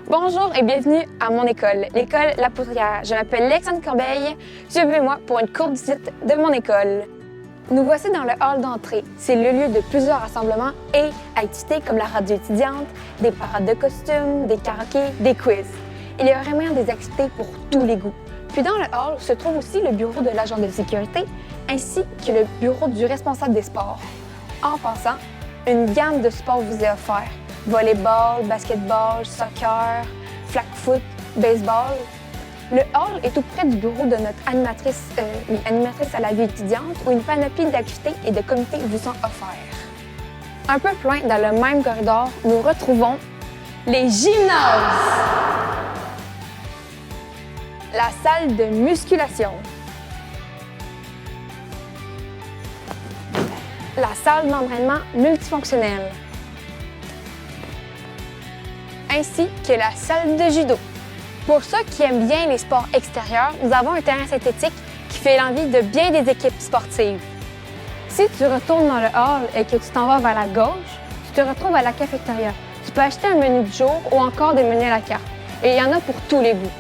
Bonjour et bienvenue à mon école, l'école La Poudrière. Je m'appelle Alexandre Corbeil. Suivez-moi pour une courte visite de mon école. Nous voici dans le hall d'entrée. C'est le lieu de plusieurs rassemblements et activités comme la radio étudiante, des parades de costumes, des karaokés, des quiz. Il y a vraiment des activités pour tous les goûts. Puis dans le hall se trouve aussi le bureau de l'agent de sécurité ainsi que le bureau du responsable des sports. En passant, une gamme de sports vous est offerte. Volleyball, basketball, soccer, flag foot, baseball. Le hall est tout près du bureau de notre animatrice à la vie étudiante où une panoplie d'activités et de comités vous sont offerts. Un peu plus loin dans le même corridor, nous retrouvons les gymnases, la salle de musculation, la salle d'entraînement multifonctionnelle, ainsi que la salle de judo. Pour ceux qui aiment bien les sports extérieurs, nous avons un terrain synthétique qui fait l'envie de bien des équipes sportives. Si tu retournes dans le hall et que tu t'en vas vers la gauche, tu te retrouves à la cafétéria. Tu peux acheter un menu du jour ou encore des menus à la carte. Et il y en a pour tous les goûts.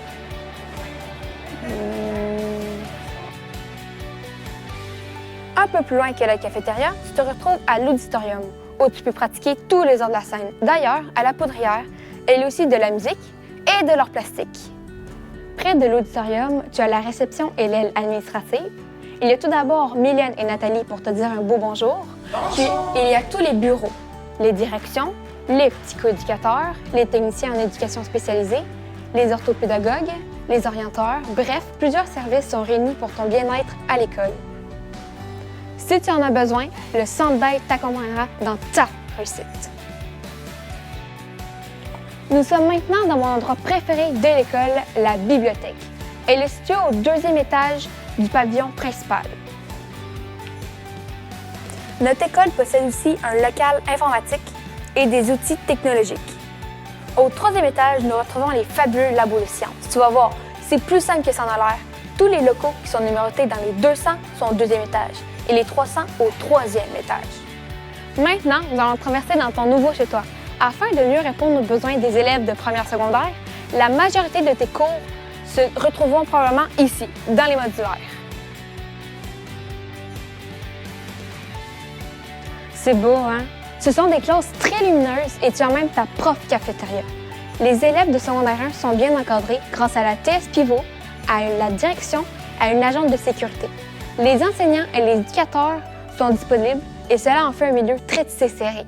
Un peu plus loin que la cafétéria, tu te retrouves à l'auditorium, où tu peux pratiquer tous les arts de la scène. D'ailleurs, à la Poudrière, il y a aussi de la musique et de l'art plastique. Près de l'auditorium, tu as la réception et l'aile administrative. Il y a tout d'abord Mylène et Nathalie pour te dire un beau bonjour. Puis, il y a tous les bureaux, les directions, les petits coéducateurs, les techniciens en éducation spécialisée, les orthopédagogues, les orienteurs. Bref, plusieurs services sont réunis pour ton bien-être à l'école. Si tu en as besoin, le centre d'aide t'accompagnera dans ta réussite. Nous sommes maintenant dans mon endroit préféré de l'école, la bibliothèque. Elle est située au deuxième étage du pavillon principal. Notre école possède aussi un local informatique et des outils technologiques. Au troisième étage, nous retrouvons les fabuleux labos de sciences. Tu vas voir, c'est plus simple que ça en a l'air. Tous les locaux qui sont numérotés dans les 200 sont au deuxième étage et les 300 au troisième étage. Maintenant, nous allons traverser dans ton nouveau chez toi. Afin de mieux répondre aux besoins des élèves de première secondaire, la majorité de tes cours se retrouveront probablement ici, dans les modulaires. C'est beau, hein? Ce sont des classes très lumineuses et tu as même ta propre cafétéria. Les élèves de secondaire 1 sont bien encadrés grâce à la TS Pivot, à la direction, à une agente de sécurité. Les enseignants et les éducateurs sont disponibles et cela en fait un milieu très tissé serré.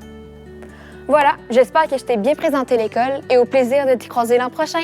Voilà, j'espère que je t'ai bien présenté l'école et au plaisir de t'y croiser l'an prochain.